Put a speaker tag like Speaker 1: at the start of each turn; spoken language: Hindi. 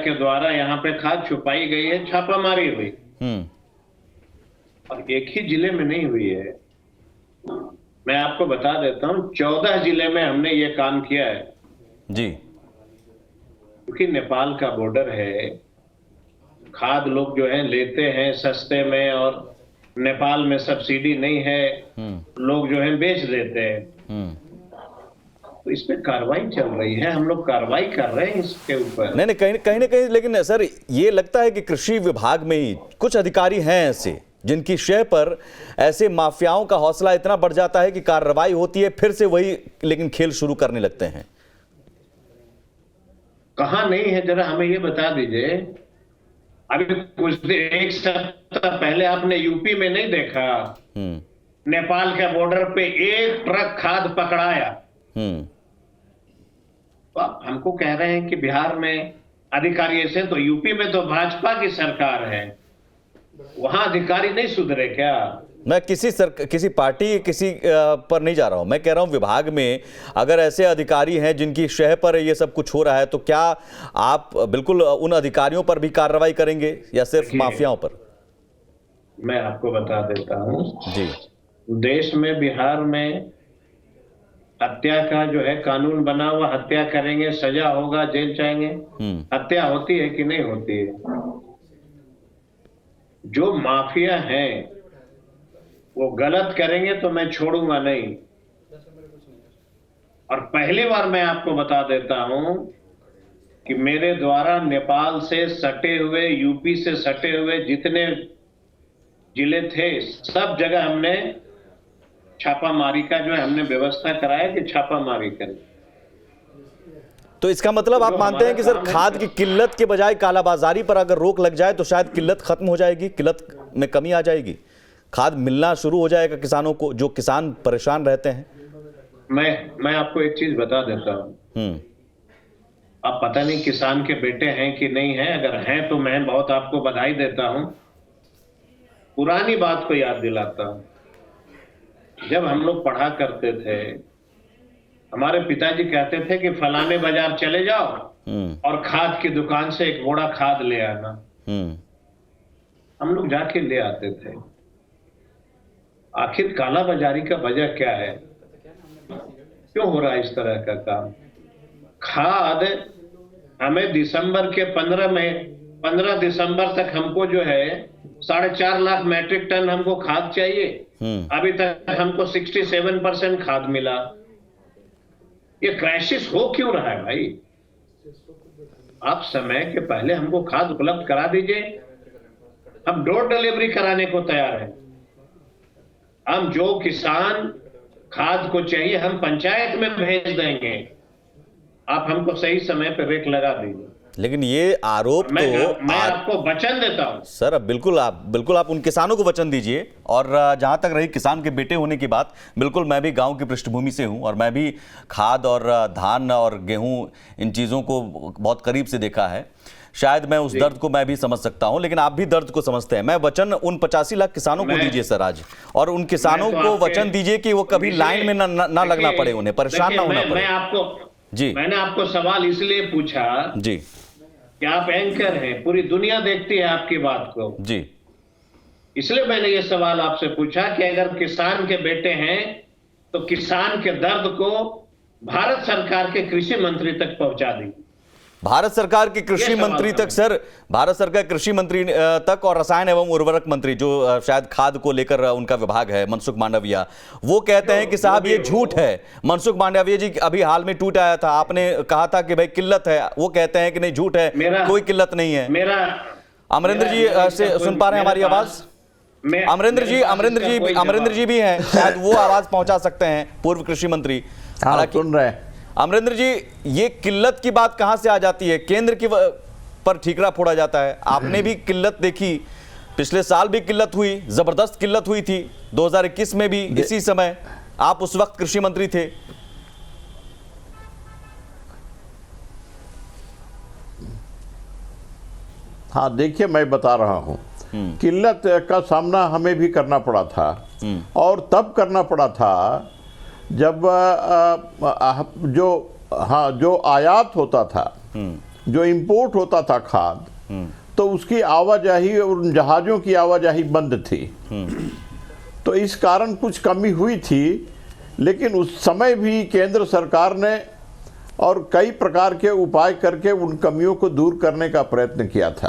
Speaker 1: के द्वारा यहाँ पे खाद छुपाई गई है, छापामारी हुई। और एक ही जिले में नहीं हुई है, मैं आपको बता देता हूँ 14 जिले में हमने ये काम किया है
Speaker 2: जी।
Speaker 1: क्योंकि नेपाल का बॉर्डर है, खाद लोग जो है लेते हैं सस्ते में, और नेपाल में सब्सिडी नहीं है, लोग जो है बेच देते हैं। तो इस पे कार्रवाई चल रही है, हम लोग कार्रवाई कर रहे हैं इसके ऊपर।
Speaker 2: नहीं कहीं ना कहीं, लेकिन सर ये लगता है कि कृषि विभाग में ही कुछ अधिकारी हैं ऐसे जिनकी शय पर ऐसे माफियाओं का हौसला इतना बढ़ जाता है कि कार्रवाई होती है फिर से वही लेकिन खेल शुरू करने लगते हैं।
Speaker 1: कहां नहीं है, जरा हमें ये बता दीजिए। अभी कुछ दिन, एक सप्ताह पहले आपने यूपी में नहीं देखा, नेपाल के बॉर्डर पे एक ट्रक खाद पकड़ाया। तो आप हमको कह रहे हैं कि बिहार में अधिकारी ऐसे, तो यूपी में तो भाजपा की सरकार है, वहां अधिकारी नहीं सुधरे क्या?
Speaker 2: मैं किसी पार्टी पर नहीं जा रहा हूं, मैं कह रहा हूं विभाग में अगर ऐसे अधिकारी हैं जिनकी शह पर ये सब कुछ हो रहा है तो क्या आप बिल्कुल उन अधिकारियों पर भी कार्रवाई करेंगे या सिर्फ माफियाओं पर?
Speaker 1: मैं आपको बता देता हूं
Speaker 2: जी।
Speaker 1: देश में, बिहार में हत्या का जो है कानून बना हुआ, हत्या करेंगे सजा होगा, जेल जाएंगे। हत्या होती है कि नहीं होती है? जो माफिया हैं वो गलत करेंगे तो मैं छोड़ूंगा नहीं। और पहली बार मैं आपको बता देता हूं कि मेरे द्वारा नेपाल से सटे हुए, यूपी से सटे हुए जितने जिले थे, सब जगह हमने छापामारी का जो है हमने व्यवस्था कराया कि छापामारी करें।
Speaker 2: तो इसका मतलब आप मानते हैं कि सर खाद की किल्लत के बजाय कालाबाजारी पर अगर रोक लग जाए तो शायद किल्लत खत्म हो जाएगी, किल्लत में कमी आ जाएगी, खाद मिलना शुरू हो जाएगा किसानों को, जो किसान परेशान रहते हैं?
Speaker 1: मैं आपको एक चीज बता देता हूं। आप पता नहीं किसान के बेटे हैं कि नहीं हैं, अगर हैं तो मैं बहुत आपको बधाई देता हूं। पुरानी बात को याद दिलाता हूं, जब हम लोग पढ़ा करते थे, हमारे पिताजी कहते थे कि फलाने बाजार चले जाओ और खाद की दुकान से एक बोरा खाद ले आना। हम लोग जाके ले आते थे। आखिर काला बाजारी का वजह क्या है? क्यों हो रहा है इस तरह का काम? खाद हमें दिसंबर के 15 दिसंबर तक हमको जो है 4.5 लाख मैट्रिक टन हमको खाद चाहिए। अभी तक हमको 67% खाद मिला। ये क्राइसिस हो क्यों रहा है भाई? आप समय के पहले हमको खाद उपलब्ध करा दीजिए, हम डोर डिलीवरी कराने को तैयार हैं। हम जो किसान खाद को चाहिए हम पंचायत में भेज देंगे, आप हमको सही समय पर रेट लगा दीजिए।
Speaker 2: लेकिन ये आरोप
Speaker 1: मैं आपको वचन देता हूं
Speaker 2: सर, अब बिल्कुल आप उन किसानों को वचन दीजिए। और जहां तक रही किसान के बेटे होने की बात, बिल्कुल मैं भी गांव की पृष्ठभूमि से हूं और मैं भी खाद और धान और गेहूं इन चीज़ों को बहुत करीब से देखा है। शायद मैं उस दर्द को मैं भी समझ सकता हूं, लेकिन आप भी दर्द को समझते हैं। मैं वचन उन 85 लाख किसानों को दीजिए सर आज, और उन किसानों को वचन दीजिए कि वो कभी लाइन में ना लगना पड़े, उन्हें परेशान ना होना पड़े।
Speaker 1: मैंने आपको सवाल इसलिए पूछा
Speaker 2: जी
Speaker 1: कि आप एंकर हैं, पूरी दुनिया देखती है आपकी बात को
Speaker 2: जी, इसलिए
Speaker 1: मैंने ये सवाल आपसे पूछा कि अगर किसान के बेटे हैं तो किसान के दर्द को भारत सरकार के कृषि मंत्री तक पहुंचा दी।
Speaker 2: भारत सरकार के कृषि मंत्री तक सर, भारत सरकार कृषि मंत्री तक और रसायन एवं उर्वरक मंत्री जो शायद खाद को लेकर उनका विभाग है, मनसुख मांडविया, वो कहते हैं कि साहब ये झूठ है। मनसुख मांडविया जी अभी हाल में ट्वीट आया था, आपने कहा था कि भाई किल्लत है, वो कहते हैं कि नहीं झूठ है, कोई किल्लत नहीं है। अमरेंद्र जी से सुन पा रहे हैं हमारी आवाज? अमरेंद्र जी भी हैं, शायद वो आवाज पहुंचा सकते हैं, पूर्व कृषि मंत्री।
Speaker 3: हालांकि सुन रहे हैं
Speaker 2: अमरेंद्र जी, ये किल्लत की बात कहां से आ जाती है? केंद्र की पर ठीकरा फोड़ा जाता है। आपने भी किल्लत देखी, पिछले साल भी किल्लत हुई, जबरदस्त किल्लत हुई थी, 2021 में भी इसी समय आप उस वक्त कृषि मंत्री थे।
Speaker 3: हाँ देखिए, मैं बता रहा हूँ, किल्लत का सामना हमें भी करना पड़ा था, और तब करना पड़ा था जब जो आयात होता था जो इंपोर्ट होता था खाद, तो उसकी आवाजाही और जहाज़ों की आवाजाही बंद थी। तो इस कारण कुछ कमी हुई थी, लेकिन उस समय भी केंद्र सरकार ने और कई प्रकार के उपाय करके उन कमियों को दूर करने का प्रयत्न किया था।